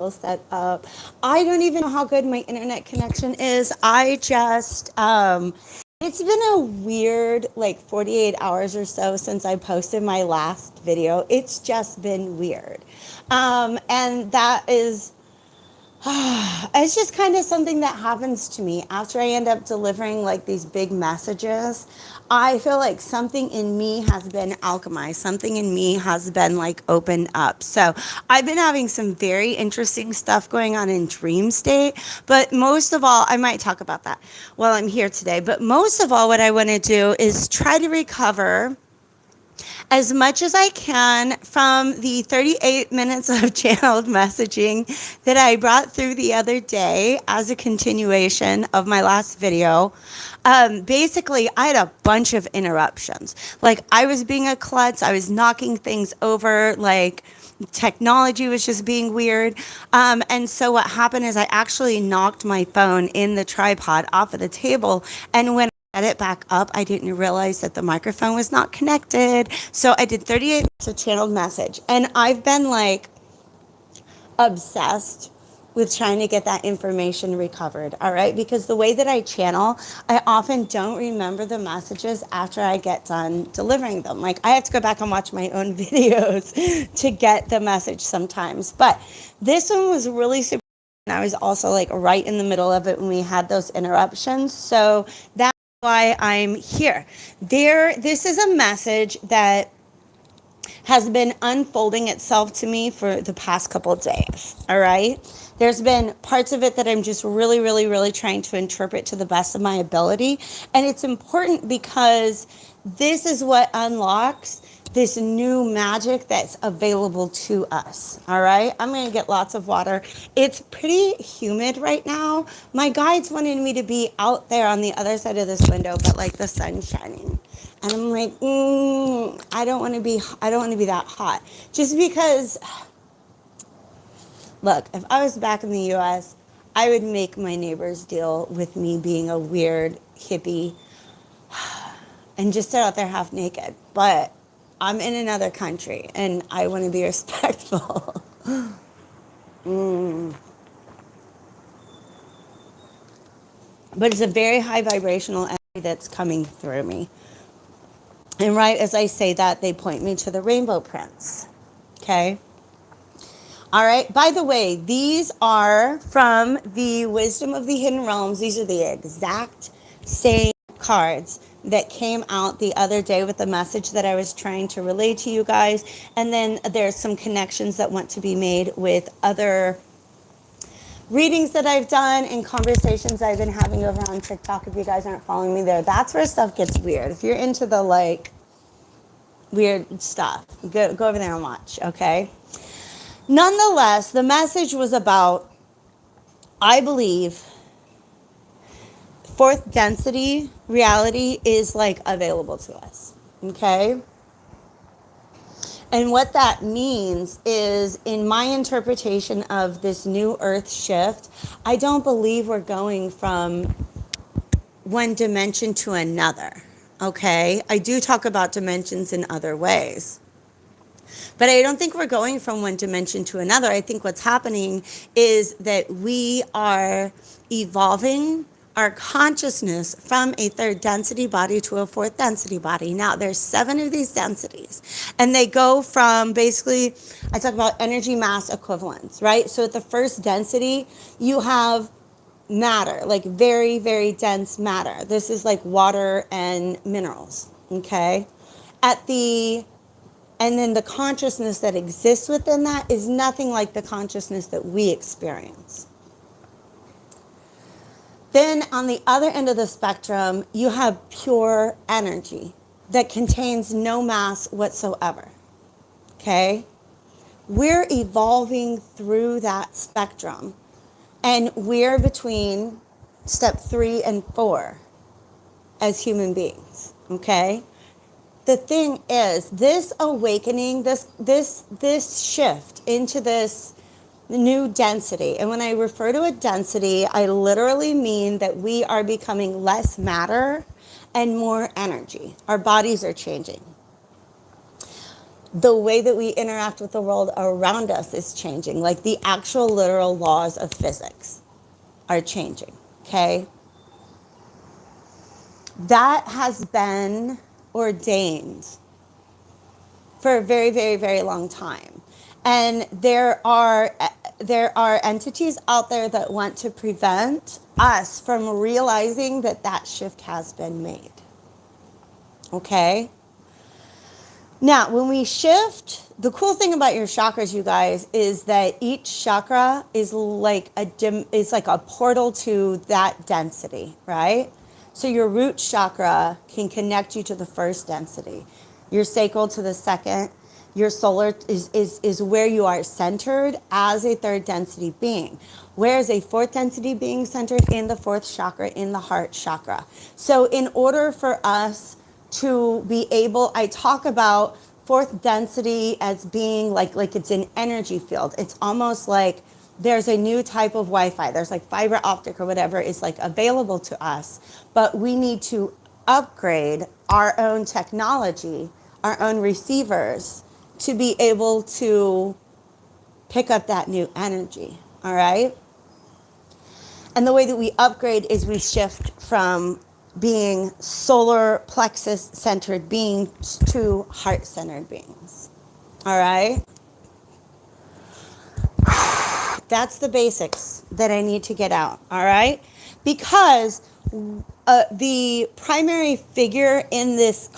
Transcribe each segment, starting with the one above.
set up. I don't even know how good my internet connection is. It's been a weird like 48 hours or so since I posted my last video. It's just been weird. And that is it's just kind of something that happens to me after I end up delivering like these big messages. I feel like something in me has been alchemized, something in me has been like opened up. So I've been having some very interesting stuff going on in dream state, but most of all, I might talk about that while I'm here today. But most of all, what I want to do is try to recover as much as I can from the 38 minutes of channeled messaging that I brought through the other day as a continuation of my last video. Basically, I had a bunch of interruptions. Like, I was being a klutz, I was knocking things over, like, technology was just being weird. And so what happened is I actually knocked my phone in the tripod off of the table. And when I set it back up, I didn't realize that the microphone was not connected. So I did 38 minutes of channeled message. And I've been like obsessed with trying to get that information recovered. All right. Because the way that I channel, I often don't remember the messages after I get done delivering them. Like, I have to go back and watch my own videos to get the message sometimes. But this one was really super. And I was also like right in the middle of it when we had those interruptions. So that's why I'm here. This is a message that has been unfolding itself to me for the past couple of days. All right. There's been parts of it that I'm just really, really, really trying to interpret to the best of my ability. And it's important because this is what unlocks this new magic that's available to us. All right. I'm going to get lots of water. It's pretty humid right now. My guides wanted me to be out there on the other side of this window, but like the sun's shining. And I'm like, I don't want to be that hot. Just because, look, if I was back in the US, I would make my neighbors deal with me being a weird hippie and just sit out there half naked. But I'm in another country and I want to be respectful. But it's a very high vibrational energy that's coming through me. And right as I say that, they point me to the rainbow prince. Okay. All right. By the way, these are from the Wisdom of the Hidden Realms. These are the exact same cards that came out the other day with the message that I was trying to relay to you guys. And then there's some connections that want to be made with other readings that I've done and conversations I've been having over on TikTok. If you guys aren't following me there, that's where stuff gets weird. If you're into the like weird stuff, go over there and watch. Okay. Nonetheless, the message was about, I believe, fourth density reality is like available to us. Okay. And what that means is, in my interpretation of this new earth shift, I don't believe we're going from one dimension to another. Okay. I do talk about dimensions in other ways, but I don't think we're going from one dimension to another. I think what's happening is that we are evolving our consciousness from a third density body to a fourth density body. Now, there's 7 of these densities, and they go from, basically, I talk about energy mass equivalents, right? So at the first density, you have matter, like very, very dense matter. This is like water and minerals, okay? And then the consciousness that exists within that is nothing like the consciousness that we experience. Then on the other end of the spectrum, you have pure energy that contains no mass whatsoever. Okay? We're evolving through that spectrum, and we're between step 3 and 4 as human beings. Okay? The thing is, this awakening, this shift into this new density. And when I refer to a density, I literally mean that we are becoming less matter and more energy. Our bodies are changing. the way that we interact with the world around us is changing. Like the actual literal laws of physics are changing. Okay. That has been ordained for a very, very, very long time. And there are entities out there that want to prevent us from realizing that that shift has been made. Okay? Now, when we shift, the cool thing about your chakras, you guys, is that each chakra is like a portal to that density, right? So your root chakra can connect you to the first density, your sacral to the second, your solar is where you are centered as a third density being. Where is a fourth density being centered? In the fourth chakra, in the heart chakra. So in order for us to be able, I talk about fourth density as being like it's an energy field. It's almost like there's a new type of Wi-Fi. There's like fiber optic or whatever is like available to us, but we need to upgrade our own technology, our own receivers to be able to pick up that new energy. All right. And the way that we upgrade is we shift from being solar plexus centered beings to heart centered beings. All right. That's the basics that I need to get out. All right. Because the primary figure in these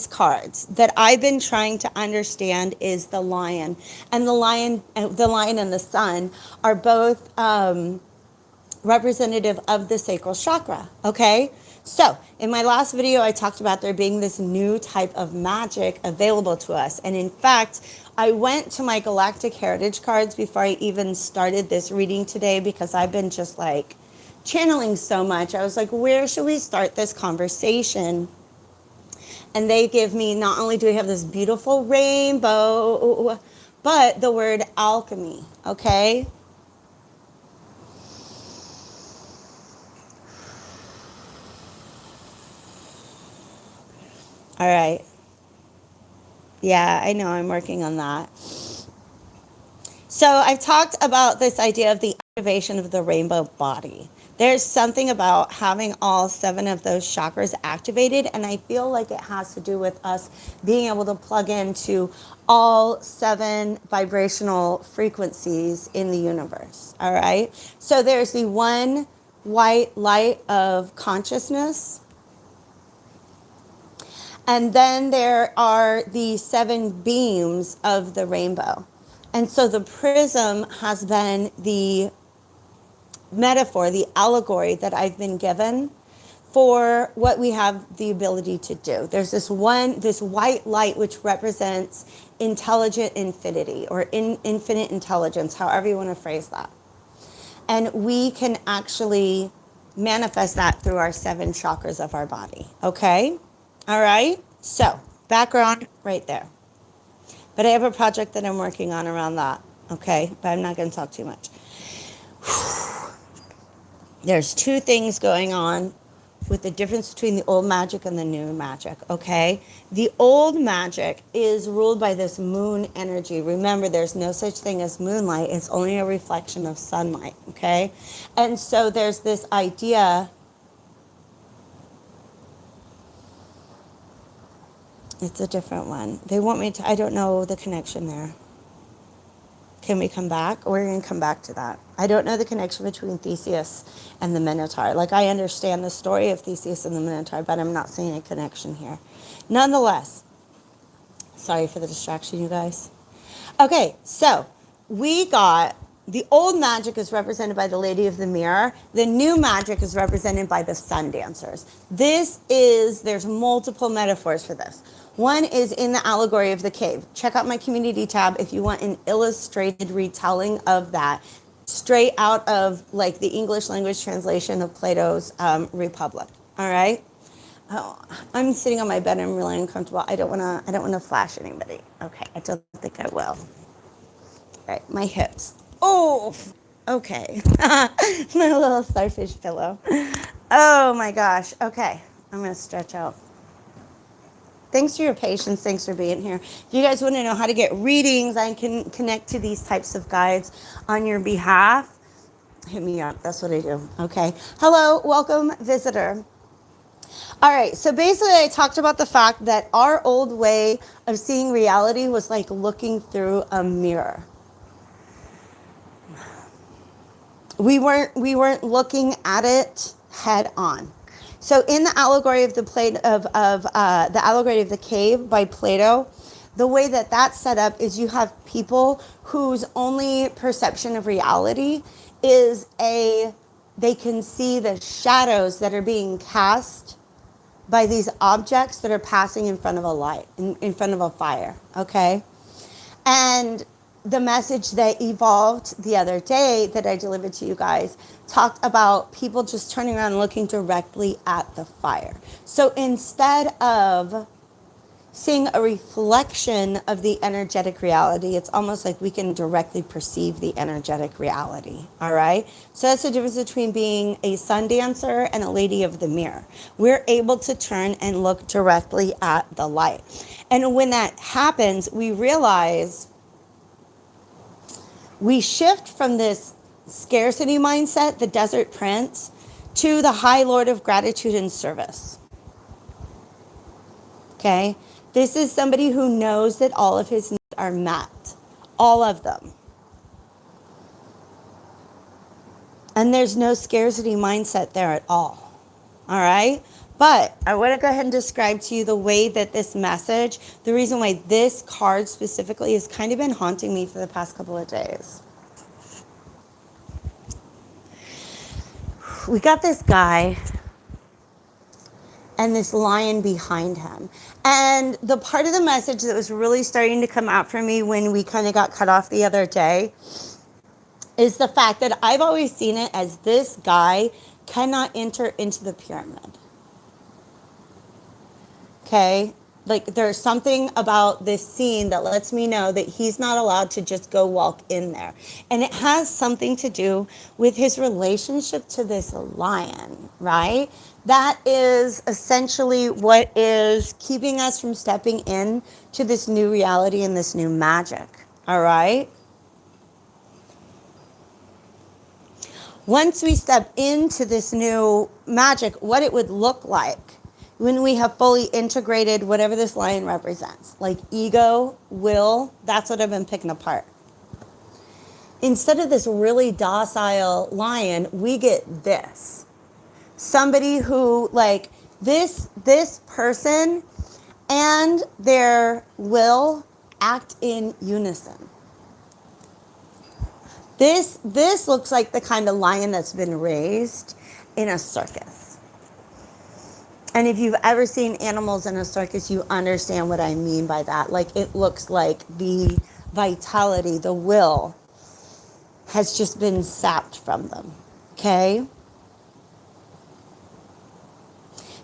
cards that I've been trying to understand is the lion. And the lion and the sun are both representative of the sacral chakra. Okay. So in my last video, I talked about there being this new type of magic available to us. And in fact, I went to my galactic heritage cards before I even started this reading today, because I've been just like channeling so much. I was like, where should we start this conversation? And they give me, not only do we have this beautiful rainbow, but the word alchemy. Okay. All right. Yeah, I know. I'm working on that. So I've talked about this idea of the activation of the rainbow body. There's something about having all 7 of those chakras activated, and I feel like it has to do with us being able to plug into all 7 vibrational frequencies in the universe. All right. So there's the one white light of consciousness. And then there are the 7 beams of the rainbow. And so the prism has been the metaphor, the allegory that I've been given for what we have the ability to do. There's this white light which represents intelligent infinity, or infinite intelligence, however you want to phrase that. And we can actually manifest that through our 7 chakras of our body. Okay? All right, so background right there. But I have a project that I'm working on around that, okay? But I'm not going to talk too much. There's 2 things going on with the difference between the old magic and the new magic, okay? The old magic is ruled by this moon energy. Remember, there's no such thing as moonlight. It's only a reflection of sunlight, okay? And so there's this idea. It's a different one. They want me to, I don't know the connection there. Can we come back? We're going to come back to that. I don't know the connection between Theseus and the Minotaur. Like, I understand the story of Theseus and the Minotaur, but I'm not seeing a connection here. Nonetheless, sorry for the distraction, you guys. Okay, so we got the old magic is represented by the Lady of the Mirror. The new magic is represented by the Sun Dancers. There's multiple metaphors for this. One is in the allegory of the cave. Check out my community tab if you want an illustrated retelling of that, straight out of like the English language translation of Plato's Republic. All right. Oh, I'm sitting on my bed. I'm really uncomfortable. I don't want to flash anybody. Okay, I don't think I will. All right, my hips. Oh, okay. My little starfish pillow. Oh my gosh. Okay, I'm gonna stretch out. Thanks for your patience. Thanks for being here. If you guys want to know how to get readings, I can connect to these types of guides on your behalf. Hit me up. That's what I do. Okay. Hello. Welcome, visitor. All right. So basically, I talked about the fact that our old way of seeing reality was like looking through a mirror. We weren't looking at it head on. So in the allegory of the the allegory of the cave by Plato, the way that that's set up is you have people whose only perception of reality is they can see the shadows that are being cast by these objects that are passing in front of a light, in front of a fire, okay? And the message that evolved the other day that I delivered to you guys talked about people just turning around and looking directly at the fire. So instead of seeing a reflection of the energetic reality, it's almost like we can directly perceive the energetic reality, all right? So that's the difference between being a sun dancer and a lady of the mirror. We're able to turn and look directly at the light. And when that happens, we realize we shift from this scarcity mindset, the desert prince, to the high lord of gratitude and service. Okay? This is somebody who knows that all of his needs are met. All of them. And there's no scarcity mindset there at all. All right? But I want to go ahead and describe to you the way that this message, the reason why this card specifically has kind of been haunting me for the past couple of days. We got this guy and this lion behind him. And the part of the message that was really starting to come out for me when we kind of got cut off the other day is the fact that I've always seen it as this guy cannot enter into the pyramid. Okay? Like there's something about this scene that lets me know that he's not allowed to just go walk in there. And it has something to do with his relationship to this lion, right? That is essentially what is keeping us from stepping in to this new reality and this new magic, all right? Once we step into this new magic, what it would look like when we have fully integrated whatever this lion represents, like ego, will, that's what I've been picking apart. Instead of this really docile lion, we get this. Somebody who, like, this person and their will act in unison. This looks like the kind of lion that's been raised in a circus. And if you've ever seen animals in a circus, you understand what I mean by that. Like, it looks like the vitality, the will has just been sapped from them, okay?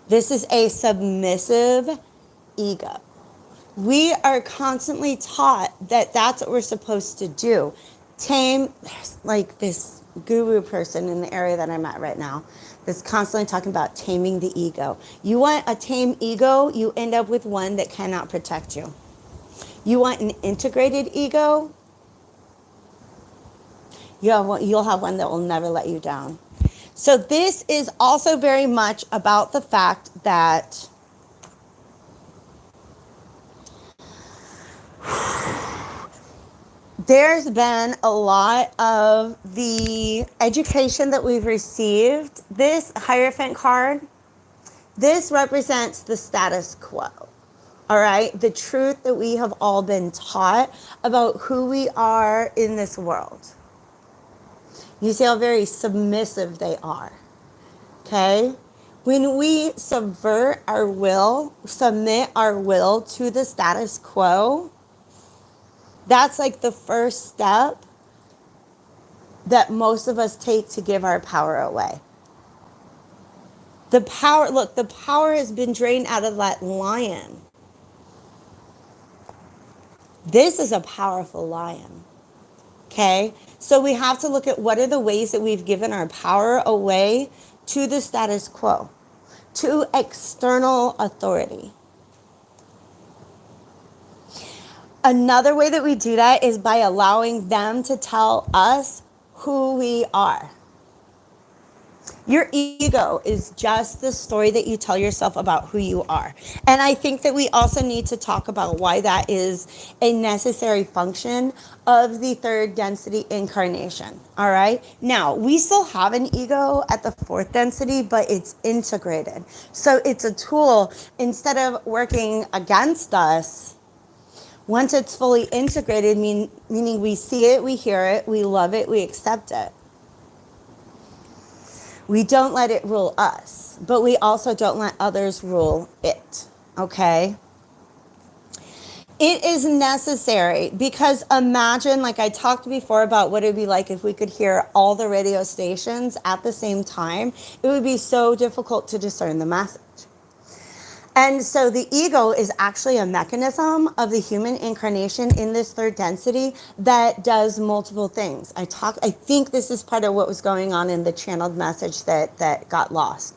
This is a submissive ego. We are constantly taught that that's what we're supposed to do. Tame, there's like this guru person in the area that I'm at right now that's constantly talking about taming the ego. You want a tame ego, you end up with one that cannot protect you. You want an integrated ego, you'll have one that will never let you down. So this is also very much about the fact that there's been a lot of the education that we've received. This Hierophant card, this represents the status quo, all right? The truth that we have all been taught about who we are in this world. You see how very submissive they are, okay? When we subvert our will, submit our will to the status quo, that's like the first step that most of us take to give our power away. The power, look, the power has been drained out of that lion. This is a powerful lion, okay? So we have to look at what are the ways that we've given our power away to the status quo, to external authority. Another way that we do that is by allowing them to tell us who we are. Your ego is just the story that you tell yourself about who you are. And I think that we also need to talk about why that is a necessary function of the third density incarnation. All right. Now, we still have an ego at the fourth density, but it's integrated. So it's a tool instead of working against us. Once it's fully integrated, meaning we see it, we hear it, we love it, we accept it. We don't let it rule us, but we also don't let others rule it, okay? It is necessary because imagine, like I talked before about what it would be like if we could hear all the radio stations at the same time. It would be so difficult to discern the message. And so the ego is actually a mechanism of the human incarnation in this third density that does multiple things. I think this is part of what was going on in the channeled message that got lost.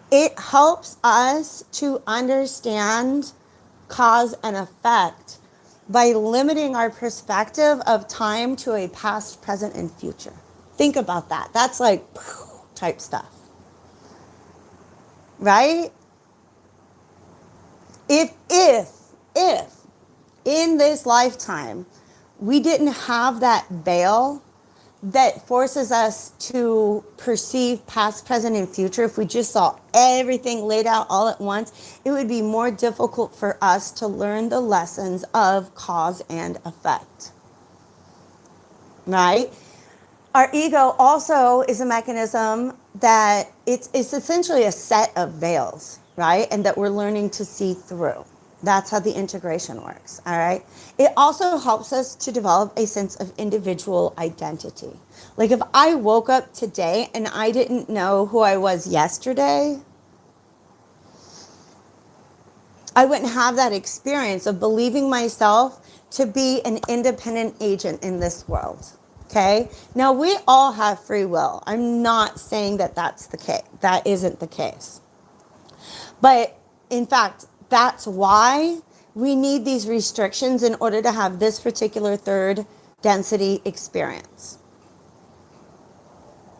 It helps us to understand cause and effect by limiting our perspective of time to a past, present, and future. Think about that. That's like type stuff. Right? If in this lifetime we didn't have that veil that forces us to perceive past, present, and future, if we just saw everything laid out all at once, it would be more difficult for us to learn the lessons of cause and effect. Right? Our ego also is a mechanism that it's essentially a set of veils, right? And that we're learning to see through. That's how the integration works, all right? It also helps us to develop a sense of individual identity. Like if I woke up today and I didn't know who I was yesterday, I wouldn't have that experience of believing myself to be an independent agent in this world. Okay. Now we all have free will. I'm not saying that that's the case. That isn't the case. But in fact, that's why we need these restrictions in order to have this particular third density experience.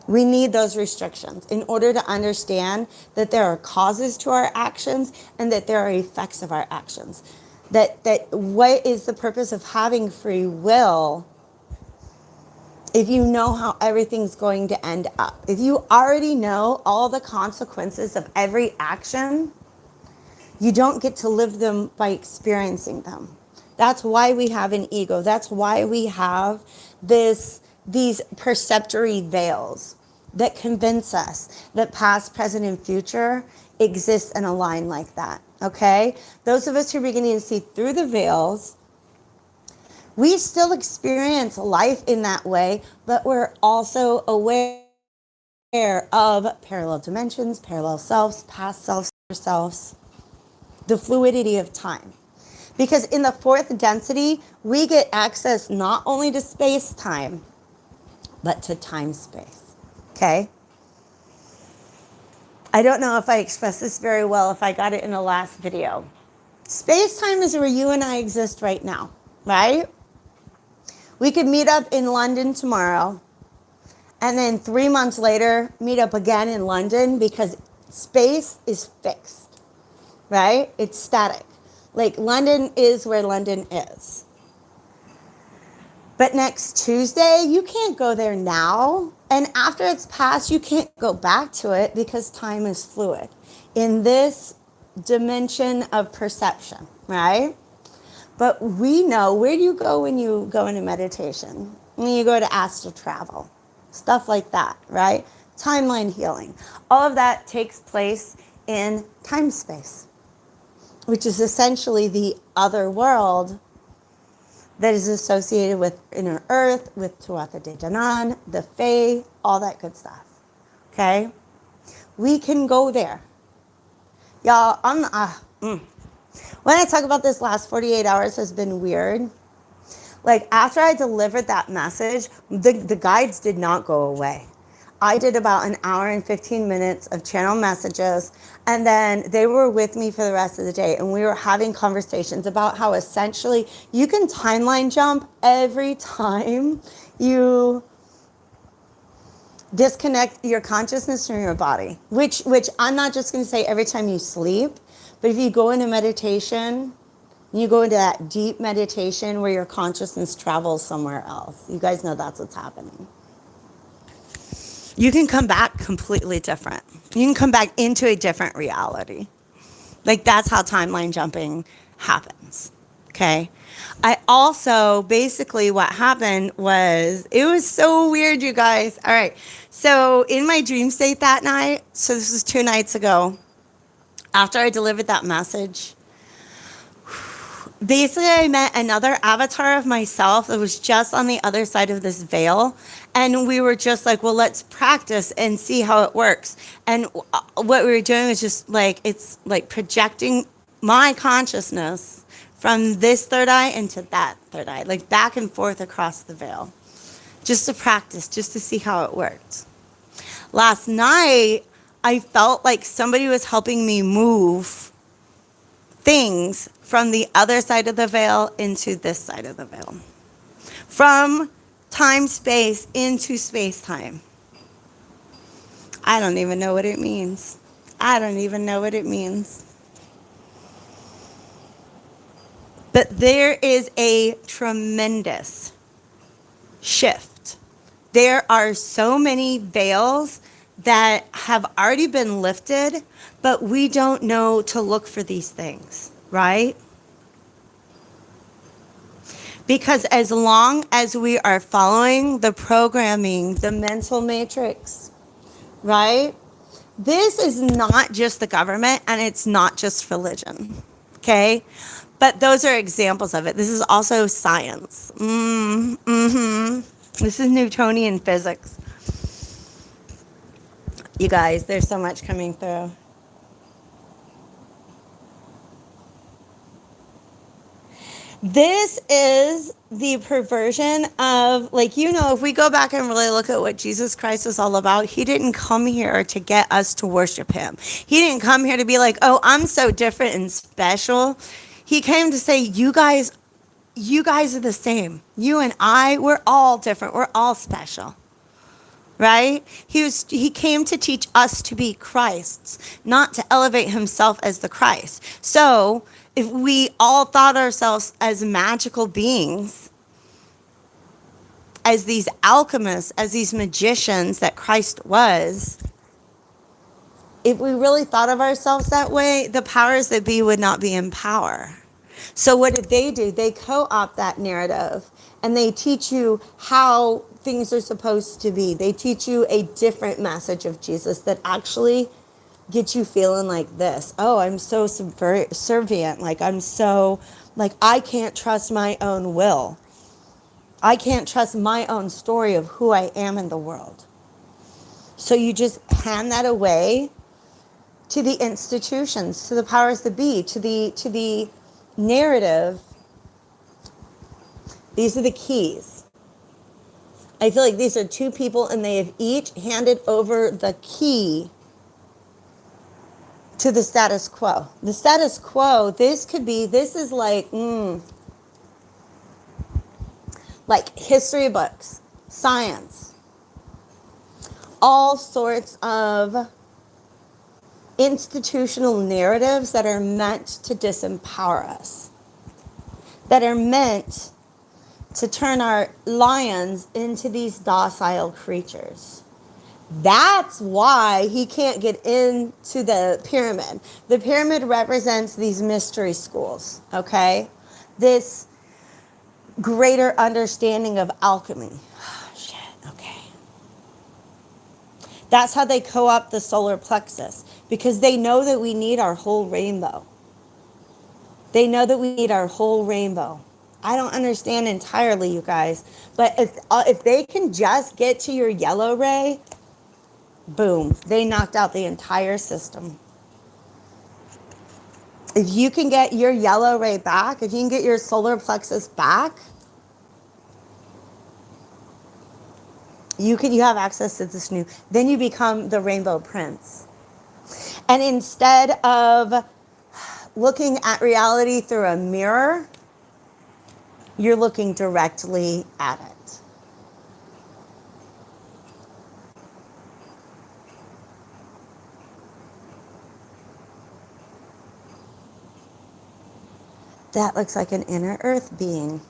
We need those restrictions in order to understand that there are causes to our actions and that there are effects of our actions. That what is the purpose of having free will if you know how everything's going to end up? If you already know all the consequences of every action, you don't get to live them by experiencing them. That's why we have an ego. That's why we have these perceptory veils that convince us that past, present, and future exist and align like that, okay? Those of us who are beginning to see through the veils, we still experience life in that way, but we're also aware of parallel dimensions, parallel selves, past selves, selves, the fluidity of time. Because in the fourth density, we get access not only to space-time, but to time-space, okay? I don't know if I expressed this very well, if I got it in the last video. Space-time is where you and I exist right now, right? We could meet up in London tomorrow, and then 3 months later, meet up again in London because space is fixed, right? It's static. Like London is where London is. But next Tuesday, you can't go there now. And after it's passed, you can't go back to it because time is fluid in this dimension of perception, right? But we know, where do you go when you go into meditation? When you go to astral travel, stuff like that, right? Timeline healing. All of that takes place in time space, which is essentially the other world that is associated with inner earth, with Tuatha De Danann, the Fae, all that good stuff, okay? We can go there. Y'all, when I talk about this last 48 hours has been weird. Like after I delivered that message, the guides did not go away. I did about an hour and 15 minutes of channel messages, and then they were with me for the rest of the day, and we were having conversations about how essentially you can timeline jump every time you disconnect your consciousness from your body, which I'm not just going to say every time you sleep, but if you go into meditation, you go into that deep meditation where your consciousness travels somewhere else. You guys know that's what's happening. You can come back completely different. You can come back into a different reality. Like, that's how timeline jumping happens. Okay. I also, basically what happened was, it was so weird, you guys. All right. So in my dream state that night, so this was 2 nights ago, after I delivered that message, basically I met another avatar of myself that was just on the other side of this veil. And we were just like, well, let's practice and see how it works. And what we were doing was just like, it's like projecting my consciousness from this third eye into that third eye, like back and forth across the veil, just to practice, just to see how it worked. Last night, I felt like somebody was helping me move things from the other side of the veil into this side of the veil. From time-space into space-time. I don't even know what it means. I don't even know what it means. But there is a tremendous shift. There are so many veils that have already been lifted, but we don't know to look for these things, right? Because as long as we are following the programming, the mental matrix, right? This is not just the government, and it's not just religion, okay? But those are examples of it. This is also science. This is Newtonian physics. You guys, there's so much coming through. This is the perversion of, like, you know, if we go back and really look at what Jesus Christ was all about, he didn't come here to get us to worship him. He didn't come here to be like, oh, I'm so different and special. He came to say, you guys are the same. You and I, we're all different. We're all special. Right? He came to teach us to be Christs, not to elevate himself as the Christ. So if we all thought ourselves as magical beings, as these alchemists, as these magicians that Christ was, if we really thought of ourselves that way, the powers that be would not be in power. So what did they do? They co-opt that narrative, and they teach you how things are supposed to be. They teach you a different message of Jesus that actually gets you feeling like this. Oh, I'm so subservient. Like, I can't trust my own will. I can't trust my own story of who I am in the world. So you just hand that away to the institutions, to the powers that be, to the narrative. These are the keys. I feel like these are two people, and they have each handed over the key to the status quo. The status quo, this is like history books, science, all sorts of institutional narratives that are meant to disempower us, that are meant to turn our lions into these docile creatures. That's why he can't get into the pyramid. The pyramid represents these mystery schools, okay? This greater understanding of alchemy. Oh, shit, okay. That's how they co-opt the solar plexus, because they know that we need our whole rainbow. They know that we need our whole rainbow. I don't understand entirely, you guys, but if they can just get to your yellow ray, boom, they knocked out the entire system. If you can get your yellow ray back, if you can get your solar plexus back, You have access to this new, then you become the rainbow prince. And instead of looking at reality through a mirror, you're looking directly at it. That looks like an inner earth being.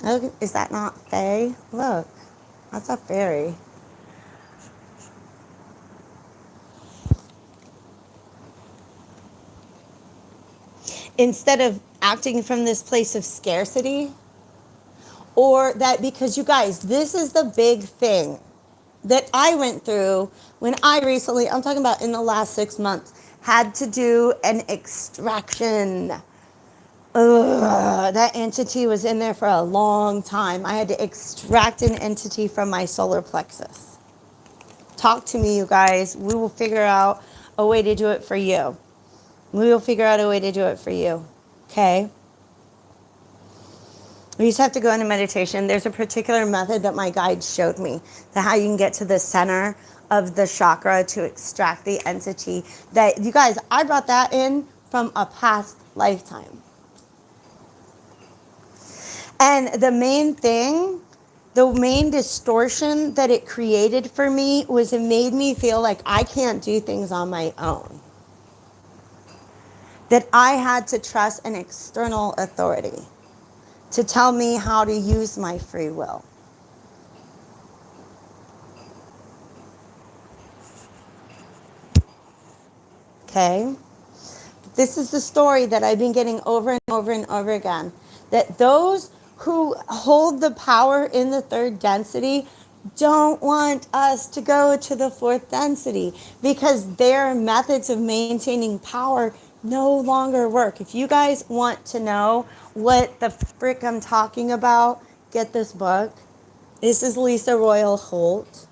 Look, is that not Fae? Look, that's a fairy. Instead of acting from this place of scarcity, or that, because you guys, this is the big thing that I went through when I recently, I'm talking about in the last 6 months, had to do an extraction. Ugh, that entity was in there for a long time. I had to extract an entity from my solar plexus. Talk to me, you guys. We will figure out a way to do it for you. We will figure out a way to do it for you. Okay? We just have to go into meditation. There's a particular method that my guide showed me, that how you can get to the center of the chakra to extract the entity. That, you guys, I brought that in from a past lifetime. And the main thing, the main distortion that it created for me was it made me feel like I can't do things on my own. That I had to trust an external authority to tell me how to use my free will. Okay? This is the story that I've been getting over and over and over again. That those who hold the power in the third density don't want us to go to the fourth density, because their methods of maintaining power no longer work. If you guys want to know what the frick I'm talking about, get this book. This is Lisa Royal Holt.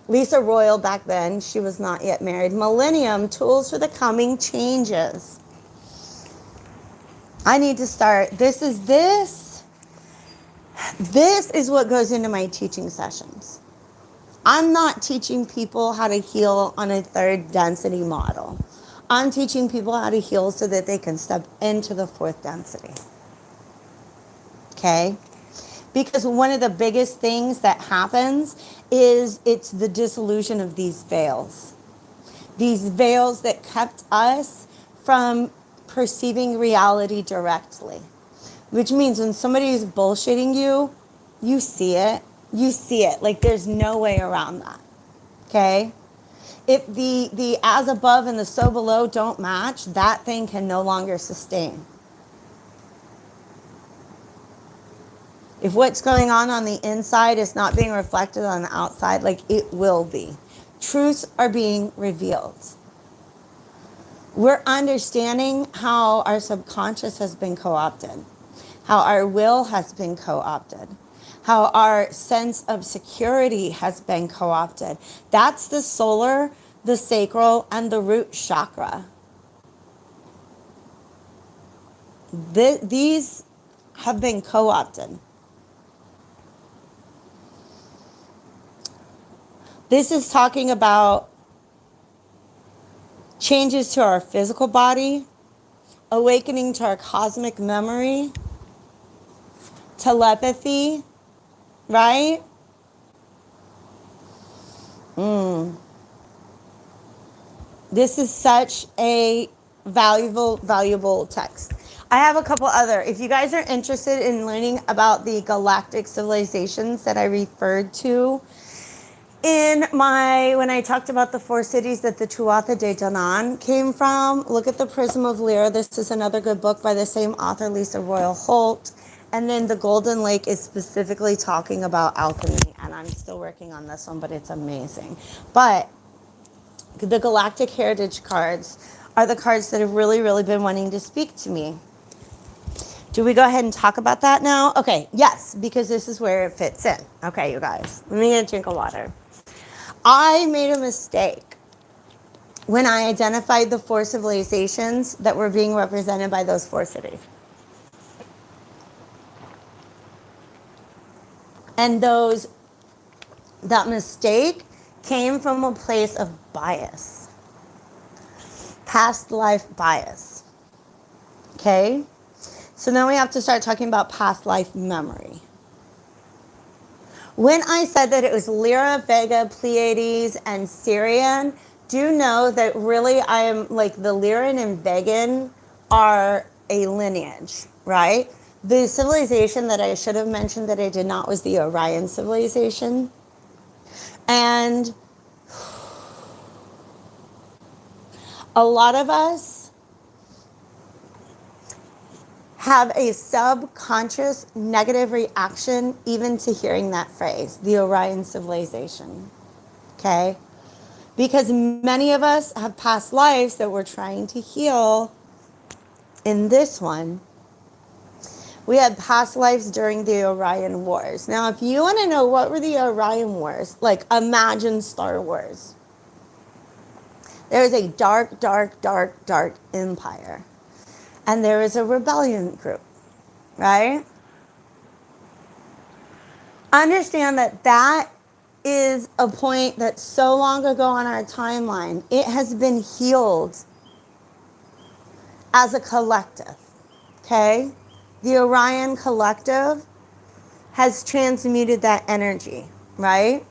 Lisa Royal back then, she was not yet married. Millennium, Tools for the Coming Changes. I need to start. This is what goes into my teaching sessions. I'm not teaching people how to heal on a third density model. I'm teaching people how to heal so that they can step into the fourth density. Okay? Because one of the biggest things that happens is it's the dissolution of these veils. These veils that kept us from perceiving reality directly. Which means when somebody is bullshitting you, you see it. You see it. Like, there's no way around that. Okay? If the as above and the so below don't match, that thing can no longer sustain. If what's going on the inside is not being reflected on the outside, like it will be. Truths are being revealed. We're understanding how our subconscious has been co-opted, how our will has been co-opted, how our sense of security has been co-opted. That's the solar, the sacral, and the root chakra. These have been co-opted. This is talking about changes to our physical body, awakening to our cosmic memory, telepathy, right? This is such a valuable text. I have a couple other. If you guys are interested in learning about the galactic civilizations that I referred to when I talked about the 4 cities that the Tuatha De Danann came from, look at the Prism of Lyra. This is another good book by the same author, Lisa Royal Holt. And then the Golden Lake is specifically talking about alchemy. And I'm still working on this one, but it's amazing. But the Galactic Heritage cards are the cards that have really, really been wanting to speak to me. Do we go ahead and talk about that now? Okay, yes, because this is where it fits in. Okay, you guys, let me get a drink of water. I made a mistake when I identified the 4 civilizations that were being represented by those 4 cities. And those that mistake came from a place of bias, past life bias. Okay? So now we have to start talking about past life memory. When I said that it was Lyra, Vega, Pleiades, and Sirian, do know that really I am like the Lyran and Vegan are a lineage, right? The civilization that I should have mentioned that I did not was the Orion civilization. And a lot of us have a subconscious negative reaction even to hearing that phrase, the Orion civilization. Okay? Because many of us have past lives that we're trying to heal. In this one, we had past lives during the Orion Wars. Now, if you want to know what were the Orion Wars, like imagine Star Wars. There is a dark, dark, dark, dark empire. And there is a rebellion group, right? Understand that that is a point that's so long ago on our timeline. It has been healed as a collective, okay? The Orion collective has transmuted that energy, right?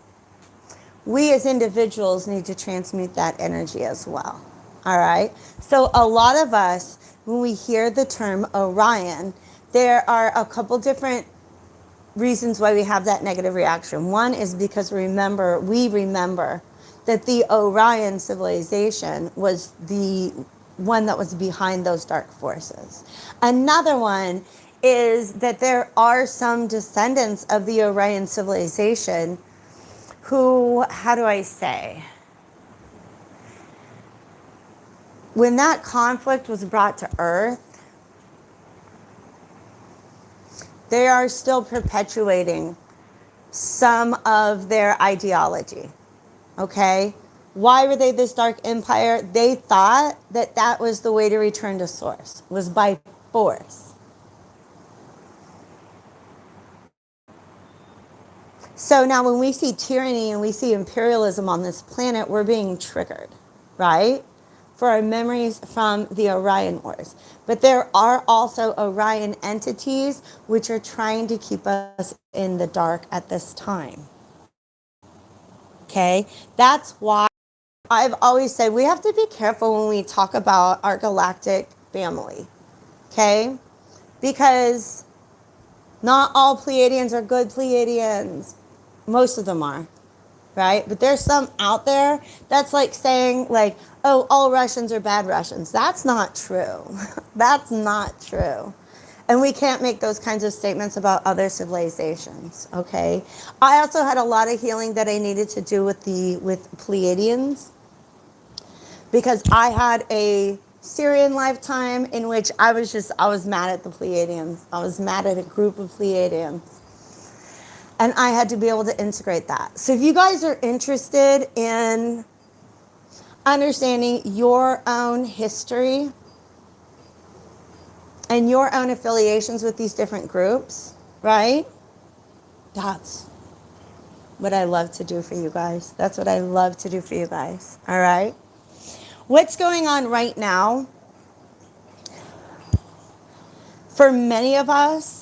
We as individuals need to transmute that energy as well, all right? So a lot of us, when we hear the term Orion, there are a couple different reasons why we have that negative reaction. One is because we remember that the Orion civilization was the one that was behind those dark forces. Another one is that there are some descendants of the Orion civilization who, how do I say, when that conflict was brought to Earth, they are still perpetuating some of their ideology, okay? Why were they this dark empire? They thought that that was the way to return to source, was by force. So now when we see tyranny and we see imperialism on this planet, we're being triggered, right? For our memories from the Orion Wars. But there are also Orion entities which are trying to keep us in the dark at this time. Okay? That's why I've always said we have to be careful when we talk about our galactic family. Okay? Because not all Pleiadians are good Pleiadians. Most of them are. Right? But there's some out there that's like saying like, oh, all Russians are bad Russians. That's not true. That's not true. And we can't make those kinds of statements about other civilizations, okay? I also had a lot of healing that I needed to do with Pleiadians because I had a Syrian lifetime in which I was mad at the Pleiadians. I was mad at a group of Pleiadians. And I had to be able to integrate that. So if you guys are interested in understanding your own history and your own affiliations with these different groups, right? That's what I love to do for you guys. That's what I love to do for you guys, all right? What's going on right now for many of us,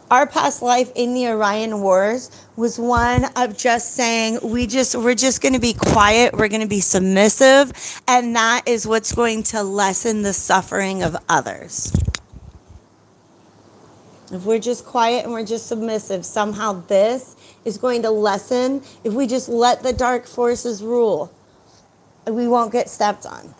our past life in the Orion Wars was one of just saying we're just going to be quiet, we're going to be submissive, and that is what's going to lessen the suffering of others. If we're just quiet and we're just submissive, somehow this is going to lessen if we just let the dark forces rule. We won't get stepped on.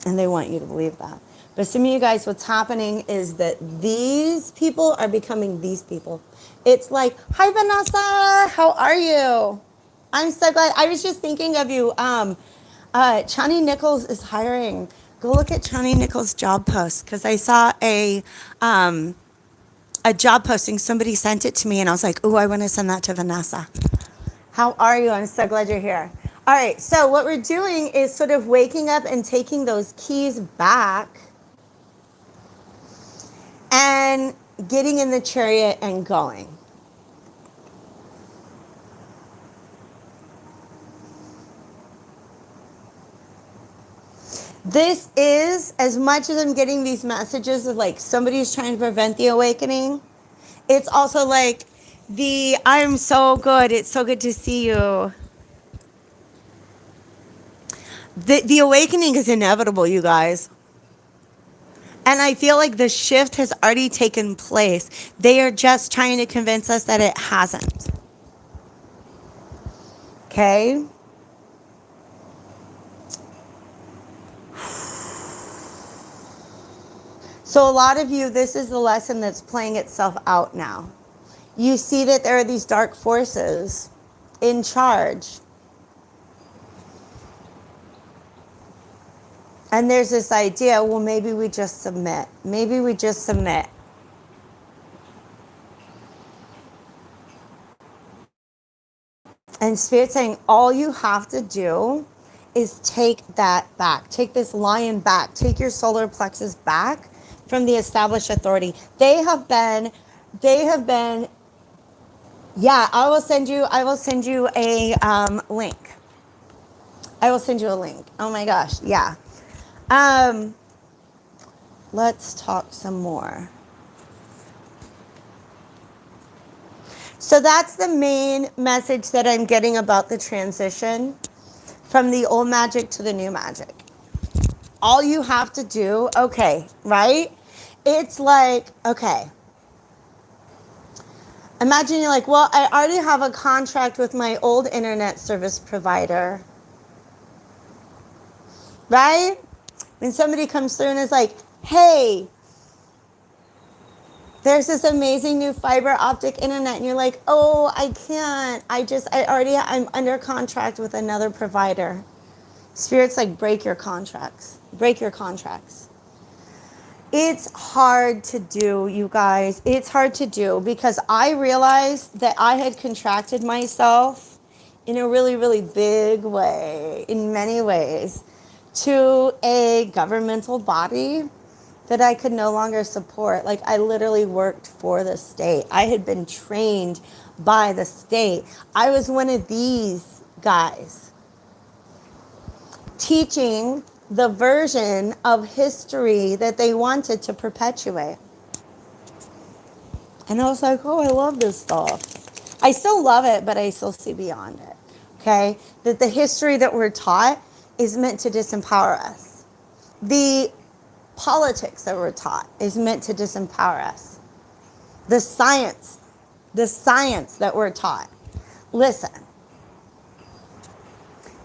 And they want you to believe that. But some of you guys, what's happening is that these people are becoming these people. It's like, hi, Vanessa, how are you? I'm so glad. I was just thinking of you. Chani Nichols is hiring. Go look at Chani Nichols' job post because I saw a job posting. Somebody sent it to me, and I was like, oh, I want to send that to Vanessa. How are you? I'm so glad you're here. All right, so what we're doing is sort of waking up and taking those keys back and getting in the chariot and going. This is, as much as I'm getting these messages of like somebody's trying to prevent the awakening, it's also like I'm so good. It's so good to see you. The awakening is inevitable, you guys. And I feel like the shift has already taken place. They are just trying to convince us that it hasn't. Okay? So a lot of you, this is the lesson that's playing itself out now. You see that there are these dark forces in charge. And there's this idea, well, maybe we just submit. Maybe we just submit. And Spirit's saying, all you have to do is take that back. Take this lion back. Take your solar plexus back from the established authority. They have been, yeah, I will send you a link. I will send you a link. Oh my gosh, yeah. Let's talk some more. So that's the main message that I'm getting about the transition from the old magic to the new magic. All you have to do, okay, right? It's like, okay. Imagine you're like, well, I already have a contract with my old internet service provider. Right? When somebody comes through and is like, hey, there's this amazing new fiber optic internet, and you're like, oh, I can't. I'm under contract with another provider. Spirit's like, break your contracts. Break your contracts. It's hard to do, you guys. It's hard to do because I realized that I had contracted myself in a really, really big way, in many ways, to a governmental body that I could no longer support. Like, I literally worked for the state. I had been trained by the state. I was one of these guys teaching the version of history that they wanted to perpetuate. And I was like, oh, I love this stuff. I still love it, but I still see beyond it. Okay? That the history that we're taught is meant to disempower us. The politics that we're taught is meant to disempower us. The science that we're taught. Listen,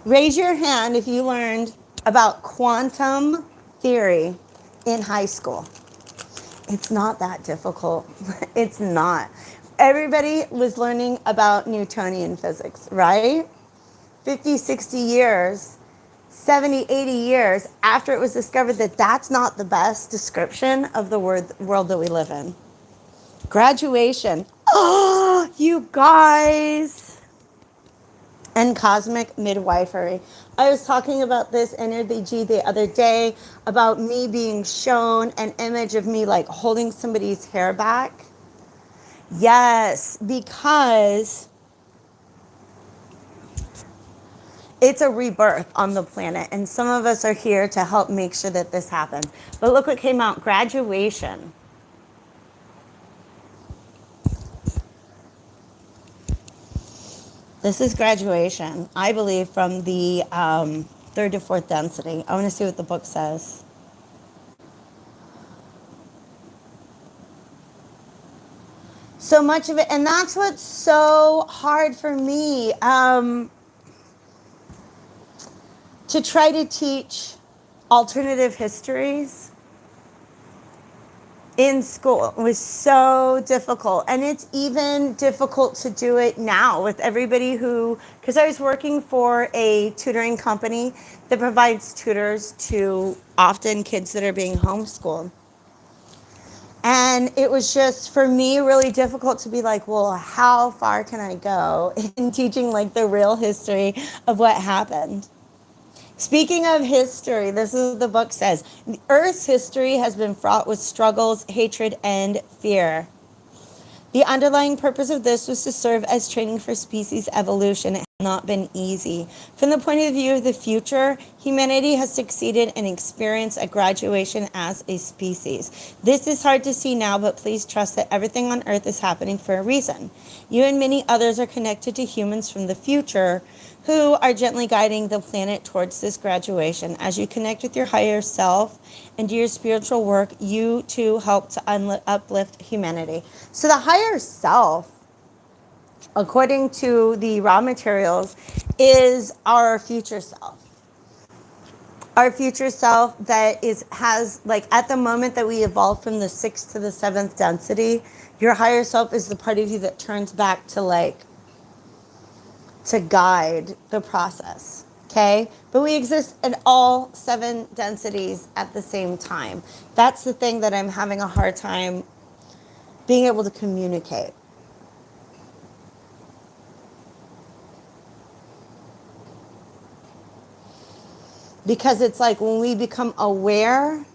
raise your hand if you learned about quantum theory in high school. It's not that difficult. It's not. Everybody was learning about Newtonian physics, right? 50, 60 years, 70, 80 years after it was discovered that that's not the best description of the world that we live in. Graduation. Oh, you guys. And cosmic midwifery. I was talking about this energy the other day about me being shown an image of me like holding somebody's hair back. Yes, because it's a rebirth on the planet, and some of us are here to help make sure that this happens. But look what came out, graduation. This is graduation, I believe, from the third to fourth density. I want to see what the book says. So much of it, and that's what's so hard for me. To try to teach alternative histories in school was so difficult. And it's even difficult to do it now with everybody because I was working for a tutoring company that provides tutors to often kids that are being homeschooled. And it was just, for me, really difficult to be like, well, how far can I go in teaching like the real history of what happened? Speaking of history, this is what the book says. The Earth's history has been fraught with struggles, hatred, and fear. The underlying purpose of this was to serve as training for species evolution. It not been easy. From the point of view of the future, humanity has succeeded and experienced a graduation as a species. This is hard to see now, but please trust that everything on Earth is happening for a reason. You and many others are connected to humans from the future who are gently guiding the planet towards this graduation. As you connect with your higher self and do your spiritual work, you too help to uplift humanity. So the higher self, according to the raw materials, is our future self. Our future self that has, like, at the moment that we evolve from the 6th to the 7th density, your higher self is the part of you that turns back to, like, to guide the process. Okay? But we exist in all 7 densities at the same time. That's the thing that I'm having a hard time being able to communicate. Because it's like when we become aware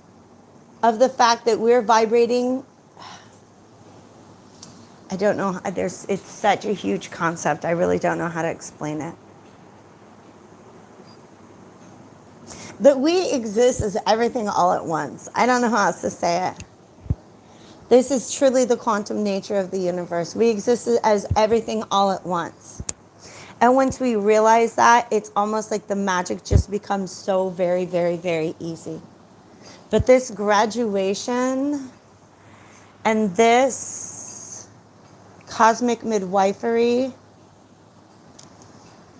of the fact that we're vibrating, I don't know, it's such a huge concept. I really don't know how to explain it. That we exist as everything all at once. I don't know how else to say it. This is truly the quantum nature of the universe. We exist as everything all at once. And once we realize that, it's almost like the magic just becomes so very, very, very easy. But this graduation and this cosmic midwifery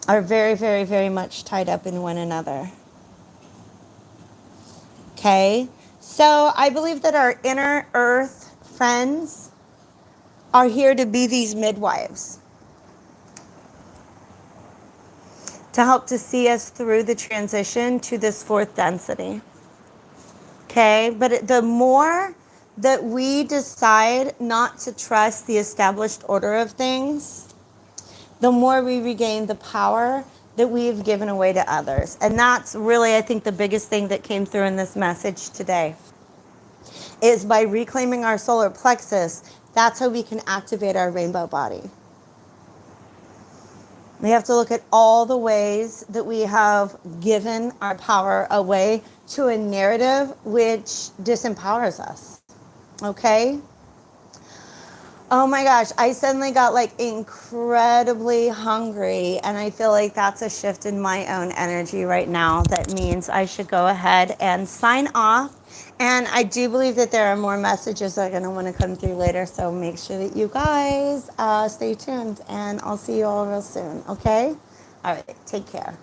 are very, very, very much tied up in one another. Okay? So I believe that our inner earth friends are here to be these midwives, to help to see us through the transition to this 4th density. Okay? But the more that we decide not to trust the established order of things, the more we regain the power that we've given away to others. And that's really, I think, the biggest thing that came through in this message today, is by reclaiming our solar plexus, that's how we can activate our rainbow body. We have to look at all the ways that we have given our power away to a narrative which disempowers us. Okay? Oh my gosh, I suddenly got like incredibly hungry, and I feel like that's a shift in my own energy right now. That means I should go ahead and sign off. And I do believe that there are more messages that are going to want to come through later, so make sure that you guys stay tuned, and I'll see you all real soon, okay? All right, take care.